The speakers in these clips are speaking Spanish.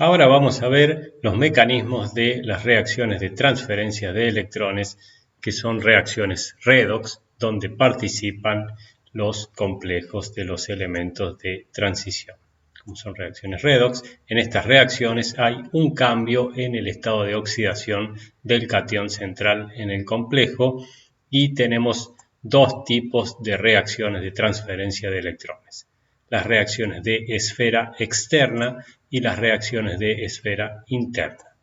Ahora vamos a ver los mecanismos de las reacciones de transferencia de electrones, que son reacciones redox, donde participan los complejos de los elementos de transición. Como son reacciones redox, en estas reacciones hay un cambio en el estado de oxidación del catión central en el complejo y tenemos dos tipos de reacciones de transferencia de electrones: las reacciones de esfera externa y las reacciones de esfera interna.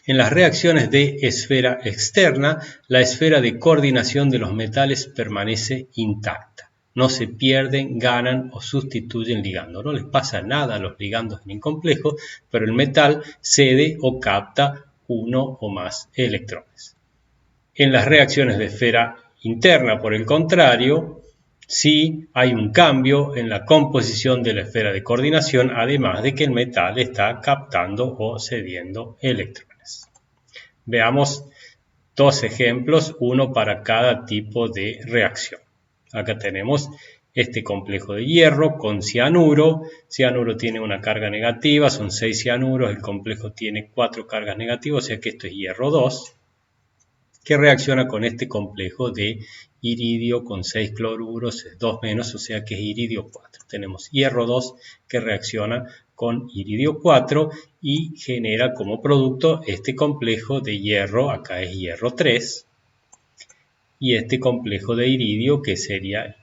En las reacciones de esfera externa, la esfera de coordinación de los metales permanece intacta. No se pierden, ganan o sustituyen ligandos. No les pasa nada a los ligandos en el complejo, pero el metal cede o capta uno o más electrones. En las reacciones de esfera interna, por el contrario, sí hay un cambio en la composición de la esfera de coordinación, además de que el metal está captando o cediendo electrones. Veamos dos ejemplos, uno para cada tipo de reacción. Acá tenemos este complejo de hierro con cianuro. Cianuro tiene una carga negativa, son 6 cianuros, el complejo tiene 4 cargas negativas, o sea que esto es hierro 2. Que reacciona con este complejo de iridio con 6 cloruros, es 2 menos, o sea que es iridio 4. Tenemos hierro 2 que reacciona con iridio 4 y genera como producto este complejo de hierro, acá es hierro 3, y este complejo de iridio que sería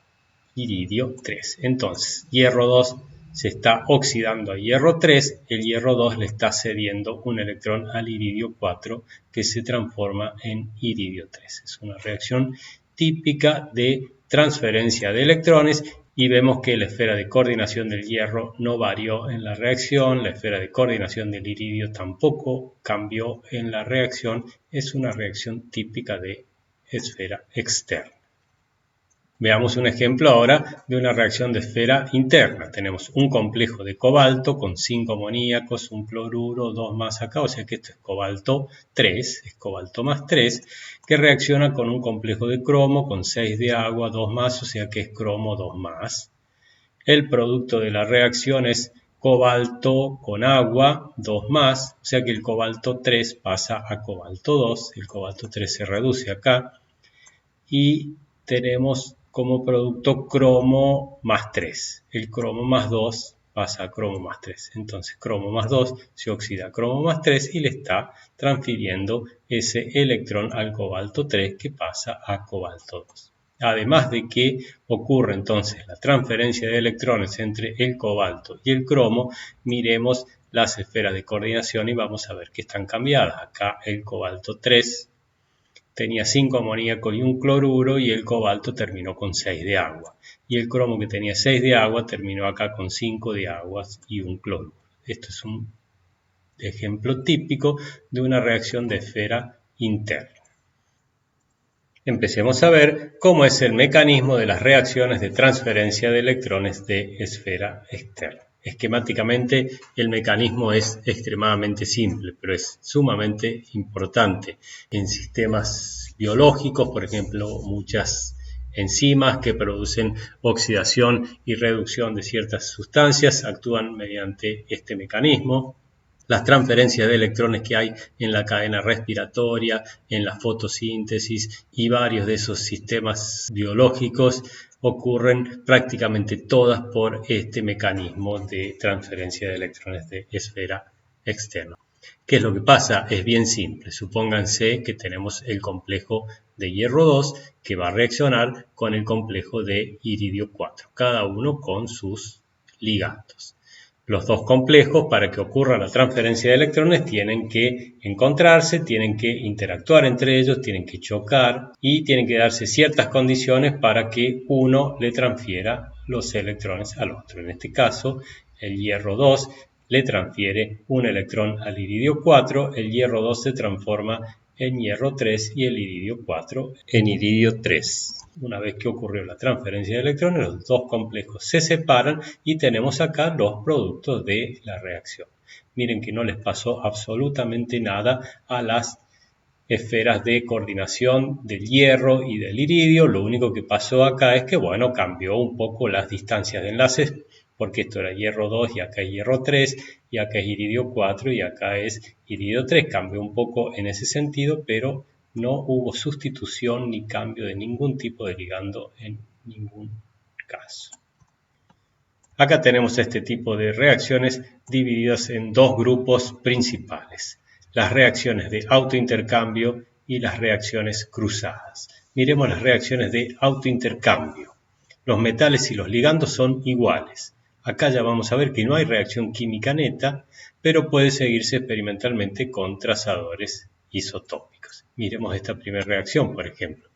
iridio 3. Entonces, hierro 2 se está oxidando a hierro 3, el hierro 2 le está cediendo un electrón al iridio 4 que se transforma en iridio 3. Es una reacción típica de transferencia de electrones y vemos que la esfera de coordinación del hierro no varió en la reacción, la esfera de coordinación del iridio tampoco cambió en la reacción, es una reacción típica de esfera externa. Veamos un ejemplo ahora de una reacción de esfera interna. Tenemos un complejo de cobalto con 5 amoníacos, un cloruro, 2 más acá, o sea que esto es cobalto 3, es cobalto más 3, que reacciona con un complejo de cromo con 6 de agua, 2 más, o sea que es cromo 2 más. El producto de la reacción es cobalto con agua, 2 más, o sea que el cobalto 3 pasa a cobalto 2, el cobalto 3 se reduce acá y tenemos como producto cromo más 3. El cromo más 2 pasa a cromo más 3. Entonces cromo más 2 se oxida a cromo más 3 y le está transfiriendo ese electrón al cobalto 3 que pasa a cobalto 2. Además de que ocurre entonces la transferencia de electrones entre el cobalto y el cromo, miremos las esferas de coordinación y vamos a ver que están cambiadas. Acá el cobalto 3 tenía 5 amoníacos y un cloruro y el cobalto terminó con 6 de agua. Y el cromo que tenía 6 de agua terminó acá con 5 de aguas y un cloruro. Esto es un ejemplo típico de una reacción de esfera interna. Empecemos a ver cómo es el mecanismo de las reacciones de transferencia de electrones de esfera externa. Esquemáticamente el mecanismo es extremadamente simple, pero es sumamente importante. En sistemas biológicos, por ejemplo, muchas enzimas que producen oxidación y reducción de ciertas sustancias actúan mediante este mecanismo. Las transferencias de electrones que hay en la cadena respiratoria, en la fotosíntesis y varios de esos sistemas biológicos ocurren prácticamente todas por este mecanismo de transferencia de electrones de esfera externa. ¿Qué es lo que pasa? Es bien simple. Supónganse que tenemos el complejo de hierro 2 que va a reaccionar con el complejo de iridio 4, cada uno con sus ligandos. Los dos complejos, para que ocurra la transferencia de electrones, tienen que encontrarse, tienen que interactuar entre ellos, tienen que chocar y tienen que darse ciertas condiciones para que uno le transfiera los electrones al otro. En este caso, el hierro 2 le transfiere un electrón al iridio 4, el hierro 2 se transforma en hierro 3 y el iridio 4 en iridio 3. Una vez que ocurrió la transferencia de electrones, los dos complejos se separan y tenemos acá los productos de la reacción. Miren que no les pasó absolutamente nada a las esferas de coordinación del hierro y del iridio. Lo único que pasó acá es que, bueno, cambió un poco las distancias de enlaces. porque esto era hierro 2 y acá es hierro 3, y acá es iridio 4 y acá es iridio 3. Cambió un poco en ese sentido, pero no hubo sustitución ni cambio de ningún tipo de ligando en ningún caso. Acá tenemos este tipo de reacciones divididas en dos grupos principales: las reacciones de autointercambio y las reacciones cruzadas. Miremos las reacciones de autointercambio. Los metales y los ligandos son iguales. Acá ya vamos a ver que no hay reacción química neta, pero puede seguirse experimentalmente con trazadores isotópicos. Miremos esta primera reacción, por ejemplo.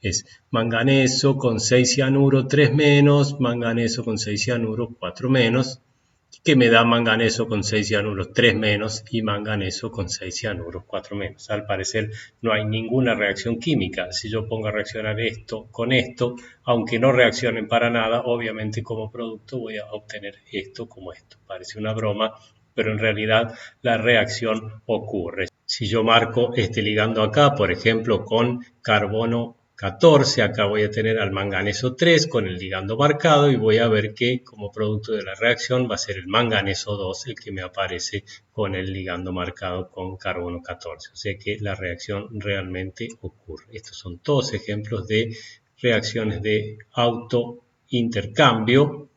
Es manganeso con 6 cianuro 3 menos, manganeso con 6 cianuro 4 menos, que me da manganeso con 6 cianuros 3 menos y manganeso con 6 cianuros 4 menos. Al parecer no hay ninguna reacción química. Si yo pongo a reaccionar esto con esto, aunque no reaccionen para nada, obviamente como producto voy a obtener esto como esto. Parece una broma, pero en realidad la reacción ocurre. Si yo marco este ligando acá, por ejemplo, con carbono 14, acá voy a tener al manganeso 3 con el ligando marcado y voy a ver que como producto de la reacción va a ser el manganeso 2 el que me aparece con el ligando marcado con carbono 14. O sea que la reacción realmente ocurre. Estos son todos ejemplos de reacciones de autointercambio.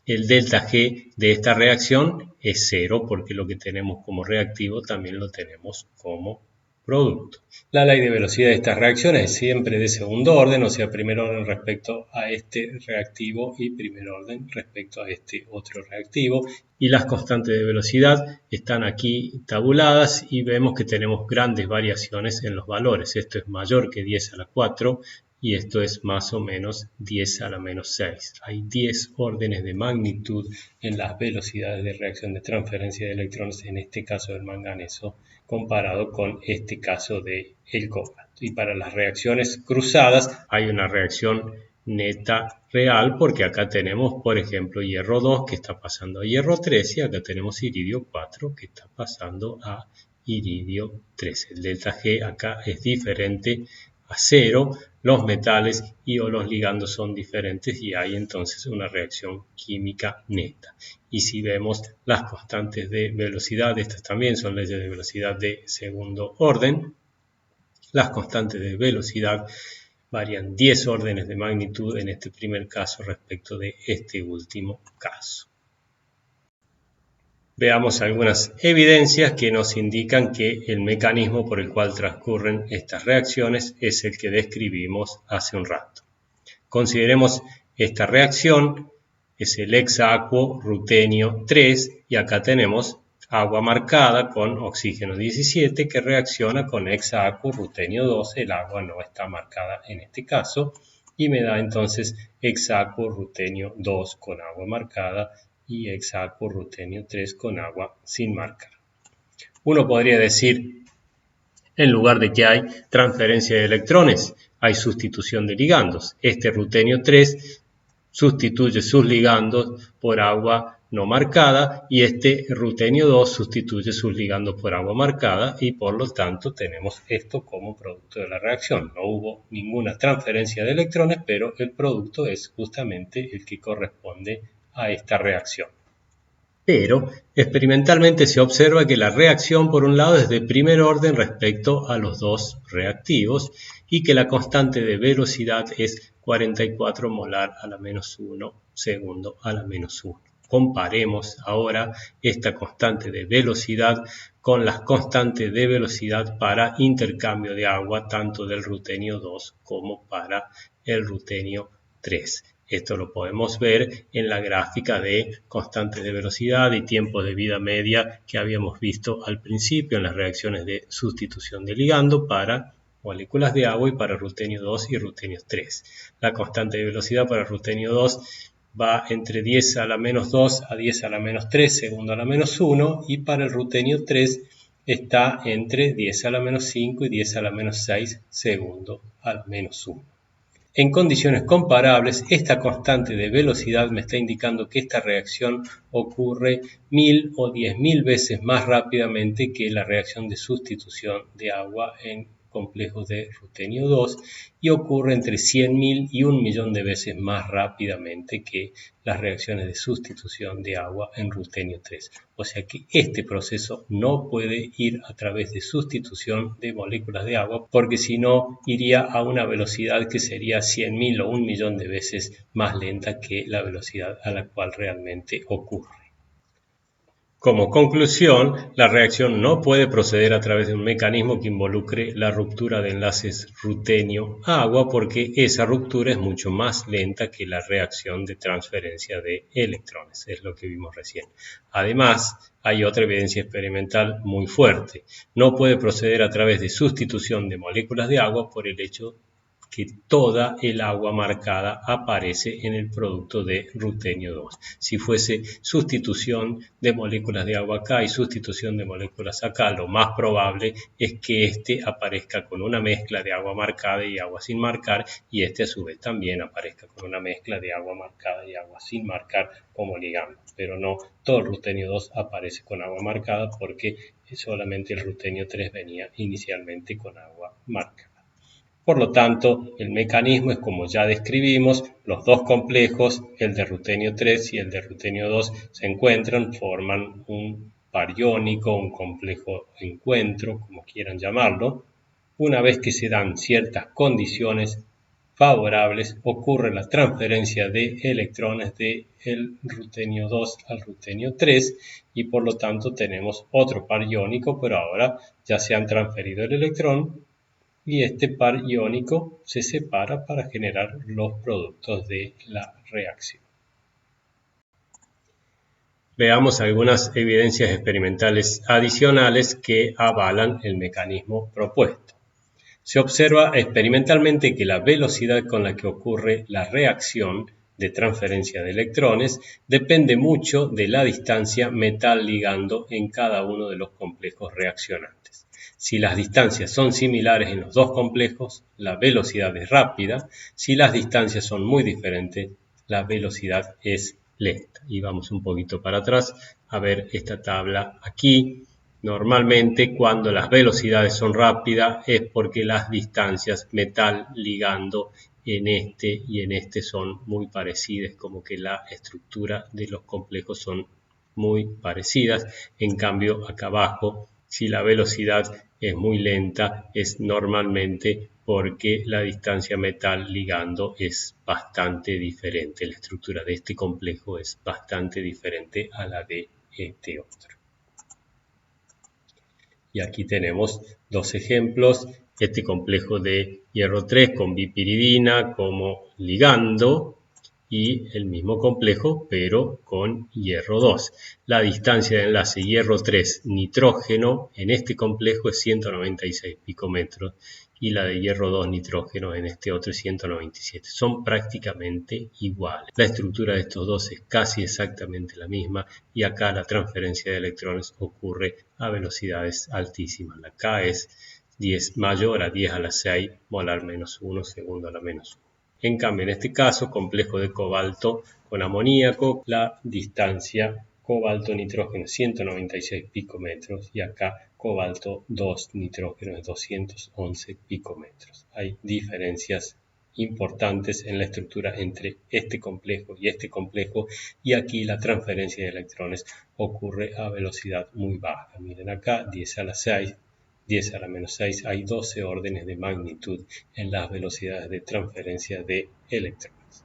El delta G de esta reacción es 0 porque lo que tenemos como reactivo también lo tenemos como producto. La ley de velocidad de estas reacciones es siempre de segundo orden, o sea, primer orden respecto a este reactivo y primer orden respecto a este otro reactivo. Y las constantes de velocidad están aquí tabuladas y vemos que tenemos grandes variaciones en los valores. Esto es mayor que 10 a la 4 y esto es más o menos 10 a la menos 6. Hay 10 órdenes de magnitud en las velocidades de reacción de transferencia de electrones, en este caso del manganeso, comparado con este caso del cobalto. Y para las reacciones cruzadas hay una reacción neta real, porque acá tenemos, por ejemplo, hierro 2 que está pasando a hierro 3 y acá tenemos iridio 4 que está pasando a iridio 3. El delta G acá es diferente a 0, los metales y o los ligandos son diferentes y hay entonces una reacción química neta. Y si vemos las constantes de velocidad, estas también son leyes de velocidad de segundo orden. Las constantes de velocidad varían 10 órdenes de magnitud en este primer caso respecto de este último caso. Veamos algunas evidencias que nos indican que el mecanismo por el cual transcurren estas reacciones es el que describimos hace un rato. Consideremos esta reacción, es el hexaacuo rutenio 3 y acá tenemos agua marcada con oxígeno 17 que reacciona con hexaacuo rutenio 2, el agua no está marcada en este caso, y me da entonces hexaacuo rutenio 2 con agua marcada y hexaacuo rutenio 3 con agua sin marcar. Uno podría decir, en lugar de que hay transferencia de electrones, hay sustitución de ligandos. Este rutenio 3 sustituye sus ligandos por agua no marcada y este rutenio 2 sustituye sus ligandos por agua marcada y por lo tanto tenemos esto como producto de la reacción. No hubo ninguna transferencia de electrones, pero el producto es justamente el que corresponde a esta reacción. Pero experimentalmente se observa que la reacción por un lado es de primer orden respecto a los dos reactivos y que la constante de velocidad es 44 molar a la menos 1 segundo a la menos 1. Comparemos ahora esta constante de velocidad con las constantes de velocidad para intercambio de agua tanto del rutenio 2 como para el rutenio 3. Esto lo podemos ver en la gráfica de constantes de velocidad y tiempo de vida media que habíamos visto al principio en las reacciones de sustitución de ligando para moléculas de agua y para rutenio 2 y rutenio 3. La constante de velocidad para rutenio 2 va entre 10 a la menos 2 a 10 a la menos 3 segundo a la menos 1 y para el rutenio 3 está entre 10 a la menos 5 y 10 a la menos 6 segundo a la menos 1. En condiciones comparables, esta constante de velocidad me está indicando que esta reacción ocurre 1000 o 10.000 veces más rápidamente que la reacción de sustitución de agua en complejos de rutenio 2 y ocurre entre 100.000 y 1.000.000 de veces más rápidamente que las reacciones de sustitución de agua en rutenio 3. O sea que este proceso no puede ir a través de sustitución de moléculas de agua, porque si no iría a una velocidad que sería 100.000 o 1.000.000 de veces más lenta que la velocidad a la cual realmente ocurre. Como conclusión, la reacción no puede proceder a través de un mecanismo que involucre la ruptura de enlaces rutenio-agua, porque esa ruptura es mucho más lenta que la reacción de transferencia de electrones, es lo que vimos recién. Además, hay otra evidencia experimental muy fuerte. No puede proceder a través de sustitución de moléculas de agua por el hecho que toda el agua marcada aparece en el producto de rutenio 2. Si fuese sustitución de moléculas de agua acá y sustitución de moléculas acá, lo más probable es que este aparezca con una mezcla de agua marcada y agua sin marcar, y este a su vez también aparezca con una mezcla de agua marcada y agua sin marcar como ligando. Pero no todo el rutenio 2 aparece con agua marcada, porque solamente el rutenio 3 venía inicialmente con agua marcada. Por lo tanto, el mecanismo es como ya describimos: los dos complejos, el de rutenio 3 y el de rutenio 2, se encuentran, forman un par iónico, un complejo encuentro, como quieran llamarlo. Una vez que se dan ciertas condiciones favorables, ocurre la transferencia de electrones del rutenio 2 al rutenio 3 y por lo tanto tenemos otro par iónico, pero ahora ya se han transferido el electrón y este par iónico se separa para generar los productos de la reacción. Veamos algunas evidencias experimentales adicionales que avalan el mecanismo propuesto. Se observa experimentalmente que la velocidad con la que ocurre la reacción de transferencia de electrones depende mucho de la distancia metal-ligando en cada uno de los complejos reaccionantes. Si las distancias son similares en los dos complejos, la velocidad es rápida. Si las distancias son muy diferentes, la velocidad es lenta. Y vamos un poquito para atrás a ver esta tabla aquí. Normalmente cuando las velocidades son rápidas es porque las distancias metal ligando en este y en este son muy parecidas, como que la estructura de los complejos son muy parecidas. En cambio acá abajo, si la velocidad es muy lenta, es normalmente porque la distancia metal ligando es bastante diferente. La estructura de este complejo es bastante diferente a la de este otro. Y aquí tenemos dos ejemplos: este complejo de hierro 3 con bipiridina como ligando y el mismo complejo pero con hierro 2. La distancia de enlace hierro 3 nitrógeno en este complejo es 196 picometros y la de hierro 2 nitrógeno en este otro es 197. Son prácticamente iguales. La estructura de estos dos es casi exactamente la misma y acá la transferencia de electrones ocurre a velocidades altísimas. La K es 10 mayor a 10 a la 6 molar menos 1 segundo a la menos 1. En cambio, en este caso, complejo de cobalto con amoníaco, la distancia cobalto-nitrógeno 196 picometros y acá cobalto 2 nitrógeno es 211 picometros. Hay diferencias importantes en la estructura entre este complejo y aquí la transferencia de electrones ocurre a velocidad muy baja. Miren acá, 10 a la 6. 10 a la menos 6, hay 12 órdenes de magnitud en las velocidades de transferencia de electrones.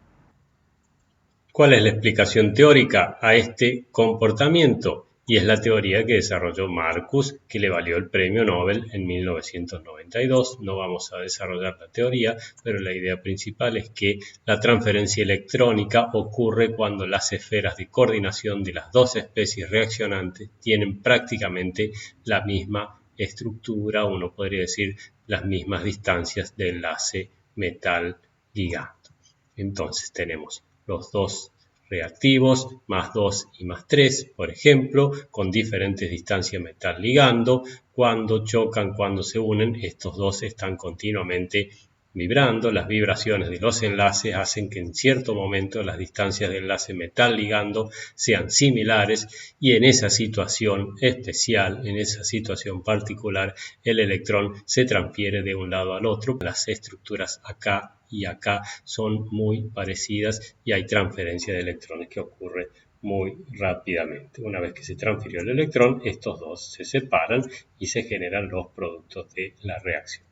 ¿Cuál es la explicación teórica a este comportamiento? Y es la teoría que desarrolló Marcus, que le valió el premio Nobel en 1992. No vamos a desarrollar la teoría, pero la idea principal es que la transferencia electrónica ocurre cuando las esferas de coordinación de las dos especies reaccionantes tienen prácticamente la misma estructura, uno podría decir las mismas distancias de enlace metal ligando. Entonces tenemos los dos reactivos, más 2 y más 3, por ejemplo, con diferentes distancias metal ligando. Cuando chocan, cuando se unen, estos dos están continuamente vibrando. Las vibraciones de los enlaces hacen que en cierto momento las distancias de enlace metal-ligando sean similares y en esa situación especial, en esa situación particular, el electrón se transfiere de un lado al otro. Las estructuras acá y acá son muy parecidas y hay transferencia de electrones que ocurre muy rápidamente. Una vez que se transfirió el electrón, estos dos se separan y se generan los productos de la reacción.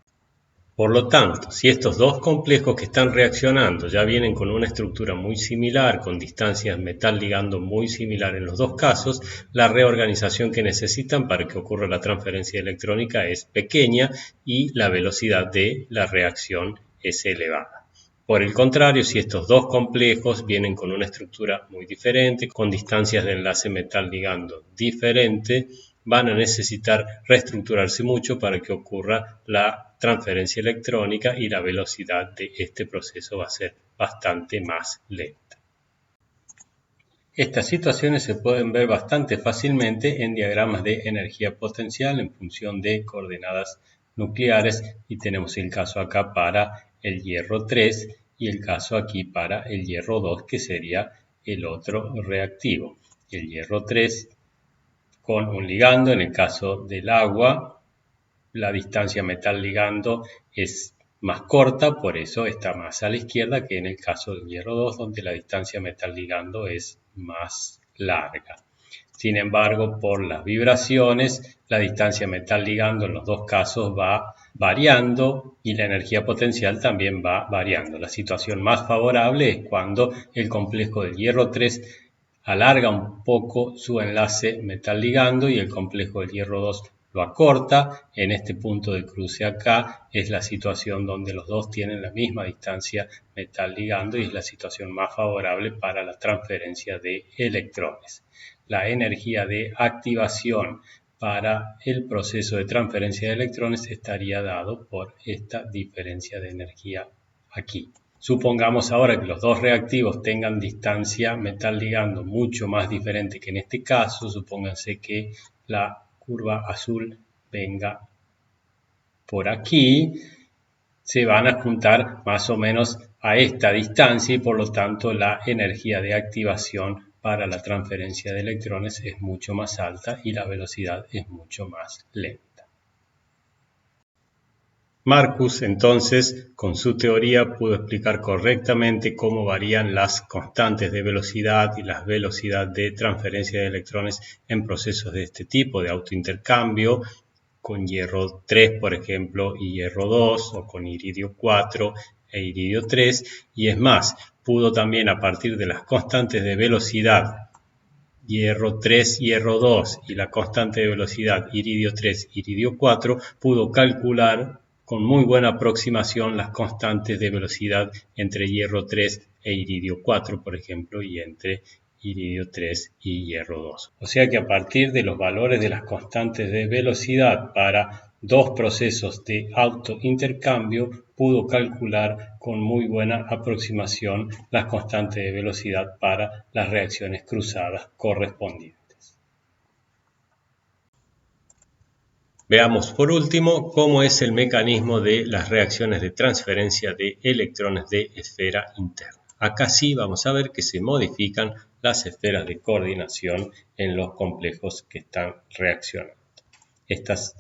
Por lo tanto, si estos dos complejos que están reaccionando ya vienen con una estructura muy similar, con distancias metal-ligando muy similar en los dos casos, la reorganización que necesitan para que ocurra la transferencia electrónica es pequeña y la velocidad de la reacción es elevada. Por el contrario, si estos dos complejos vienen con una estructura muy diferente, con distancias de enlace metal-ligando diferente, van a necesitar reestructurarse mucho para que ocurra la transferencia electrónica y la velocidad de este proceso va a ser bastante más lenta. Estas situaciones se pueden ver bastante fácilmente en diagramas de energía potencial en función de coordenadas nucleares y tenemos el caso acá para el hierro 3 y el caso aquí para el hierro 2 que sería el otro reactivo. El hierro 3 con un ligando, en el caso del agua la distancia metal-ligando es más corta, por eso está más a la izquierda que en el caso del hierro 2 donde la distancia metal-ligando es más larga. Sin embargo, por las vibraciones, la distancia metal-ligando en los dos casos va variando y la energía potencial también va variando. La situación más favorable es cuando el complejo del hierro 3 alarga un poco su enlace metal-ligando y el complejo del hierro 2 lo acorta. En este punto de cruce acá es la situación donde los dos tienen la misma distancia metal-ligando y es la situación más favorable para la transferencia de electrones. La energía de activación para el proceso de transferencia de electrones estaría dado por esta diferencia de energía aquí. Supongamos ahora que los dos reactivos tengan distancia metal-ligando mucho más diferente que en este caso. Supónganse que la curva azul venga por aquí. Se van a juntar más o menos a esta distancia y por lo tanto la energía de activación para la transferencia de electrones es mucho más alta y la velocidad es mucho más lenta. Marcus entonces con su teoría pudo explicar correctamente cómo varían las constantes de velocidad y la velocidad de transferencia de electrones en procesos de este tipo de autointercambio con hierro 3 por ejemplo y hierro 2 o con iridio 4 e iridio 3 y es más, pudo también a partir de las constantes de velocidad hierro 3, hierro 2 y la constante de velocidad iridio 3, iridio 4 pudo calcular con muy buena aproximación las constantes de velocidad entre hierro 3 e iridio 4, por ejemplo, y entre iridio 3 y hierro 2. O sea que a partir de los valores de las constantes de velocidad para dos procesos de autointercambio, pudo calcular con muy buena aproximación las constantes de velocidad para las reacciones cruzadas correspondientes. Veamos por último cómo es el mecanismo de las reacciones de transferencia de electrones de esfera interna. Acá sí vamos a ver que se modifican las esferas de coordinación en los complejos que están reaccionando. Estas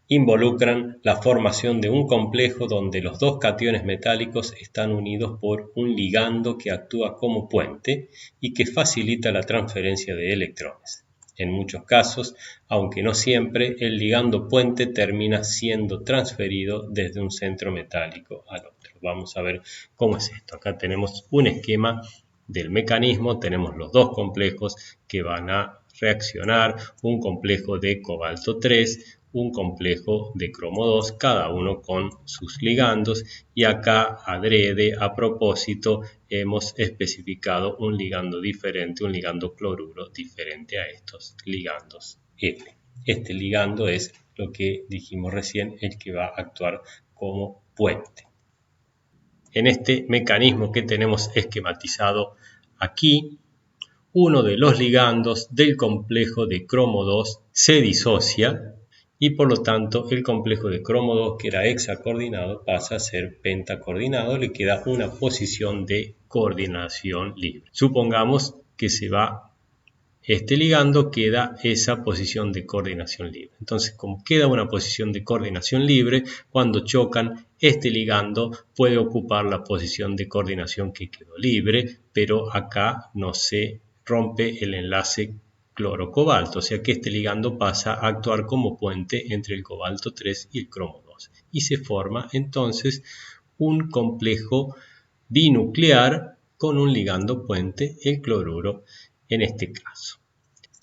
involucran la formación de un complejo donde los dos cationes metálicos están unidos por un ligando que actúa como puente y que facilita la transferencia de electrones. En muchos casos, aunque no siempre, el ligando puente termina siendo transferido desde un centro metálico al otro. Vamos a ver cómo es esto. Acá tenemos un esquema del mecanismo, tenemos los dos complejos que van a reaccionar, un complejo de cobalto 3, un complejo de cromo 2, cada uno con sus ligandos y acá adrede a propósito hemos especificado un ligando diferente, un ligando cloruro diferente a estos ligandos F. Este ligando es lo que dijimos recién, el que va a actuar como puente. En este mecanismo que tenemos esquematizado aquí, uno de los ligandos del complejo de cromo 2 se disocia y por lo tanto el complejo de cromo 2, que era hexacoordinado, pasa a ser pentacoordinado, le queda una posición de coordinación libre. Supongamos que se va este ligando, queda esa posición de coordinación libre. Entonces, como queda una posición de coordinación libre, cuando chocan, este ligando puede ocupar la posición de coordinación que quedó libre, pero acá no se rompe el enlace cloro-cobalto, o sea que este ligando pasa a actuar como puente entre el cobalto 3 y el cromo 2. Y se forma entonces un complejo binuclear con un ligando puente, el cloruro en este caso.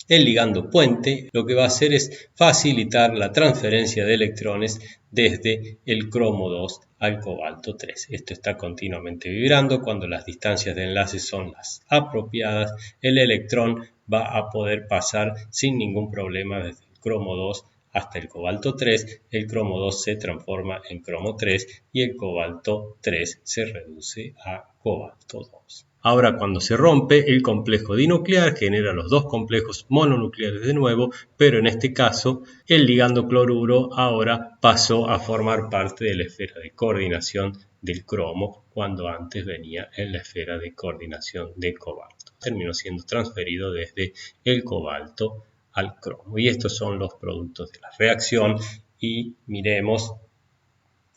El ligando puente lo que va a hacer es facilitar la transferencia de electrones desde el cromo 2 al cobalto 3. Esto está continuamente vibrando. Cuando las distancias de enlace son las apropiadas, el electrón va a poder pasar sin ningún problema desde el cromo 2 hasta el cobalto 3. El cromo 2 se transforma en cromo 3 y el cobalto 3 se reduce a cobalto 2. Ahora, cuando se rompe, el complejo dinuclear genera los dos complejos mononucleares de nuevo, pero en este caso el ligando cloruro ahora pasó a formar parte de la esfera de coordinación del cromo, cuando antes venía en la esfera de coordinación de cobalto. Terminó siendo transferido desde el cobalto al cromo. Y estos son los productos de la reacción. Y miremos.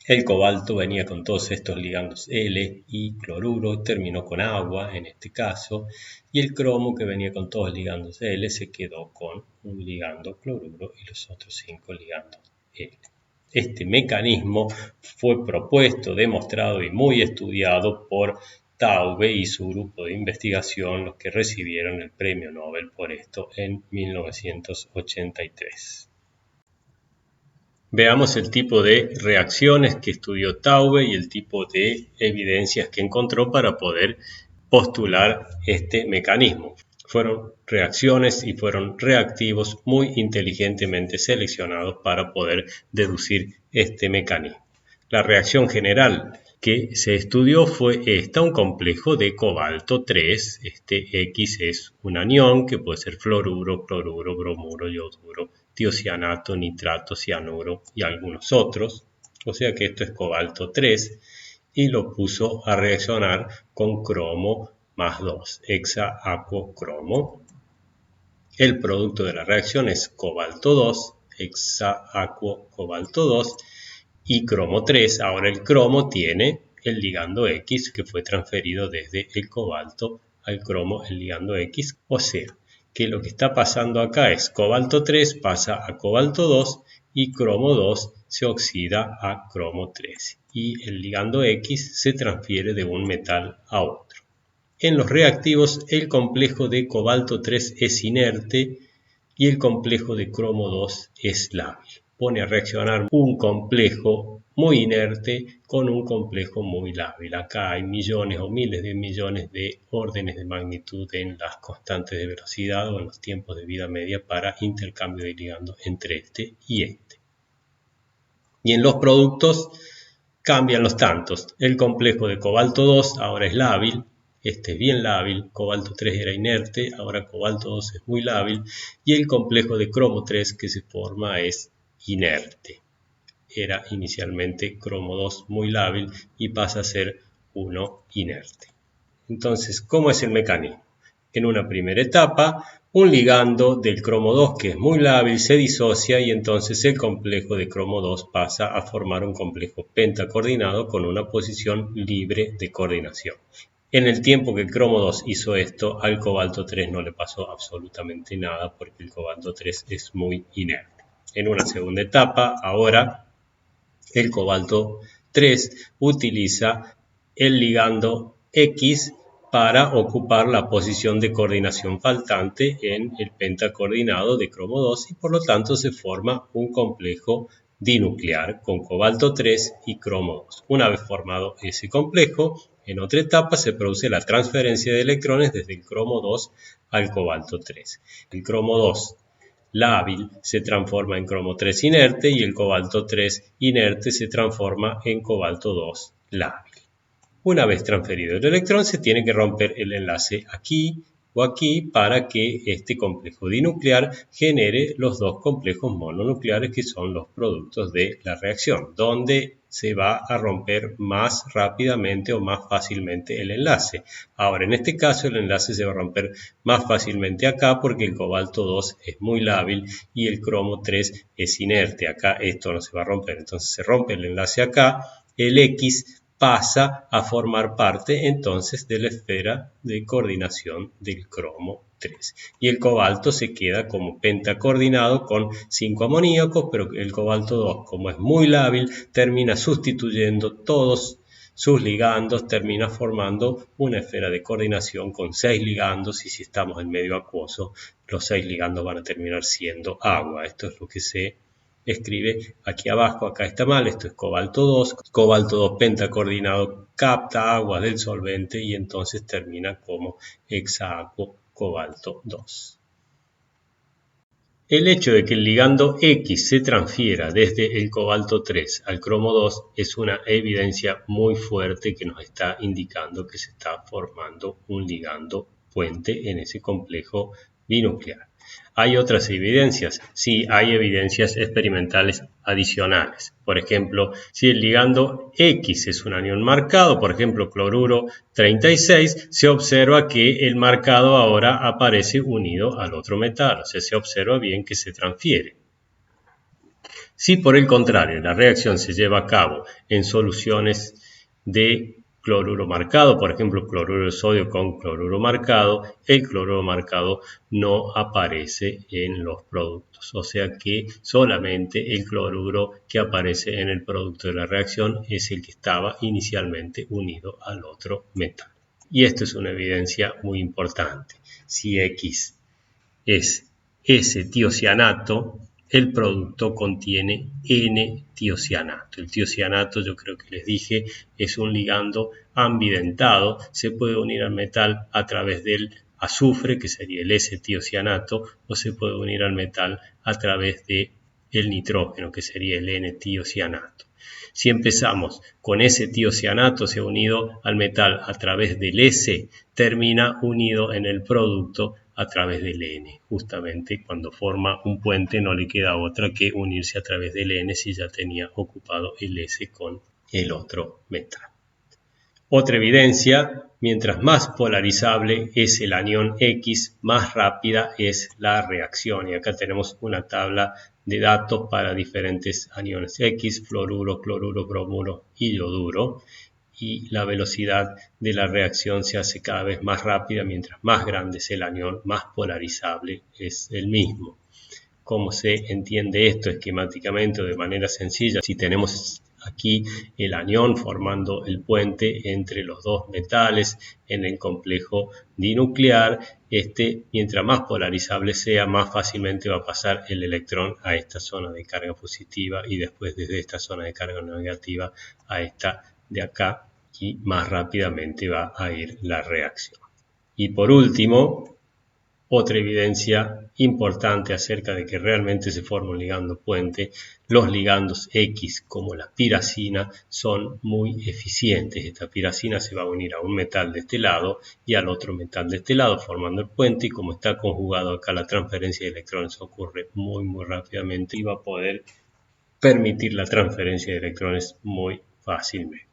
El cobalto venía con todos estos ligandos L y cloruro, terminó con agua en este caso, y el cromo, que venía con todos los ligandos L, se quedó con un ligando cloruro y los otros 5 ligandos L. Este mecanismo fue propuesto, demostrado y muy estudiado por Taube y su grupo de investigación, los que recibieron el premio Nobel por esto en 1983. Veamos el tipo de reacciones que estudió Taube y el tipo de evidencias que encontró para poder postular este mecanismo. Fueron reacciones y fueron reactivos muy inteligentemente seleccionados para poder deducir este mecanismo. La reacción general que se estudió fue esta, un complejo de cobalto 3. Este X es un anión que puede ser fluoruro, cloruro, bromuro, yoduro, tiocianato, nitrato, cianuro y algunos otros. O sea que esto es cobalto 3 y lo puso a reaccionar con cromo más 2, hexaacuocromo. El producto de la reacción es cobalto 2, hexaacuocobalto 2 y cromo 3. Ahora el cromo tiene el ligando X que fue transferido desde el cobalto al cromo, el ligando X. O sea que lo que está pasando acá es cobalto 3 pasa a cobalto 2 y cromo 2 se oxida a cromo 3. Y el ligando X se transfiere de un metal a otro. En los reactivos, el complejo de cobalto 3 es inerte y el complejo de cromo 2 es lábil. Pone a reaccionar un complejo muy inerte con un complejo muy lábil. Acá hay millones o miles de millones de órdenes de magnitud en las constantes de velocidad o en los tiempos de vida media para intercambio de ligandos entre este y este. Y en los productos cambian los tantos. El complejo de cobalto 2 ahora es lábil. Este es bien lábil, cobalto 3 era inerte, ahora cobalto 2 es muy lábil y el complejo de cromo 3 que se forma es inerte. Era inicialmente cromo 2 muy lábil y pasa a ser 1 inerte. Entonces, ¿cómo es el mecanismo? En una primera etapa, un ligando del cromo 2 que es muy lábil se disocia y entonces el complejo de cromo 2 pasa a formar un complejo pentacoordinado con una posición libre de coordinación. En el tiempo que el cromo 2 hizo esto, al cobalto 3 no le pasó absolutamente nada porque el cobalto 3 es muy inerte. En una segunda etapa, ahora, el cobalto 3 utiliza el ligando X para ocupar la posición de coordinación faltante en el pentacoordinado de cromo 2 y por lo tanto se forma un complejo dinuclear con cobalto 3 y cromo 2. Una vez formado ese complejo, en otra etapa se produce la transferencia de electrones desde el cromo 2 al cobalto 3. El cromo 2 lábil se transforma en cromo 3 inerte y el cobalto 3 inerte se transforma en cobalto 2 lábil. Una vez transferido el electrón se tiene que romper el enlace aquí complejo aquí para que este complejo dinuclear genere los dos complejos mononucleares que son los productos de la reacción, donde se va a romper más rápidamente o más fácilmente el enlace. Ahora, en este caso el enlace se va a romper más fácilmente acá porque el cobalto 2 es muy lábil y el cromo 3 es inerte. Acá esto no se va a romper, entonces se rompe el enlace acá, el X pasa a formar parte entonces de la esfera de coordinación del cromo 3. Y el cobalto se queda como pentacoordinado con 5 amoníacos, pero el cobalto 2, como es muy lábil, termina sustituyendo todos sus ligandos, termina formando una esfera de coordinación con 6 ligandos, y si estamos en medio acuoso, los 6 ligandos van a terminar siendo agua. Esto es lo que se escribe aquí abajo. Acá está mal, esto es cobalto 2 pentacoordinado capta agua del solvente y entonces termina como hexaacuo cobalto 2. El hecho de que el ligando X se transfiera desde el cobalto 3 al cromo 2 es una evidencia muy fuerte que nos está indicando que se está formando un ligando puente en ese complejo binuclear. ¿Hay otras evidencias? Sí, hay evidencias experimentales adicionales. Por ejemplo, si el ligando X es un anión marcado, por ejemplo, cloruro 36, se observa que el marcado ahora aparece unido al otro metal, o sea, se observa bien que se transfiere. Si por el contrario la reacción se lleva a cabo en soluciones de cloruro marcado, por ejemplo, cloruro de sodio con cloruro marcado, el cloruro marcado no aparece en los productos. O sea que solamente el cloruro que aparece en el producto de la reacción es el que estaba inicialmente unido al otro metal. Y esto es una evidencia muy importante. Si X es S-tiocianato, el producto contiene N-tiocianato. El tiocianato, yo creo que les dije, es un ligando ambidentado. Se puede unir al metal a través del azufre, que sería el S-tiocianato, o se puede unir al metal a través del nitrógeno, que sería el N-tiocianato. Si empezamos con ese tiocianato, se ha unido al metal a través del S, termina unido en el producto a través del N. Justamente cuando forma un puente no le queda otra que unirse a través del N si ya tenía ocupado el S con el otro metal. Otra evidencia, mientras más polarizable es el anión X, más rápida es la reacción. Y acá tenemos una tabla de datos para diferentes aniones X, fluoruro, cloruro, bromuro y yoduro. Y la velocidad de la reacción se hace cada vez más rápida, mientras más grande es el anión, más polarizable es el mismo. ¿Cómo se entiende esto esquemáticamente o de manera sencilla? Si tenemos aquí el anión formando el puente entre los dos metales en el complejo dinuclear, mientras más polarizable sea, más fácilmente va a pasar el electrón a esta zona de carga positiva y después desde esta zona de carga negativa a esta de acá, y más rápidamente va a ir la reacción. Y por último, otra evidencia importante acerca de que realmente se forma un ligando puente, los ligandos X como la piracina son muy eficientes. Esta piracina se va a unir a un metal de este lado y al otro metal de este lado formando el puente, y como está conjugado acá, la transferencia de electrones ocurre muy rápidamente y va a poder permitir la transferencia de electrones muy fácilmente.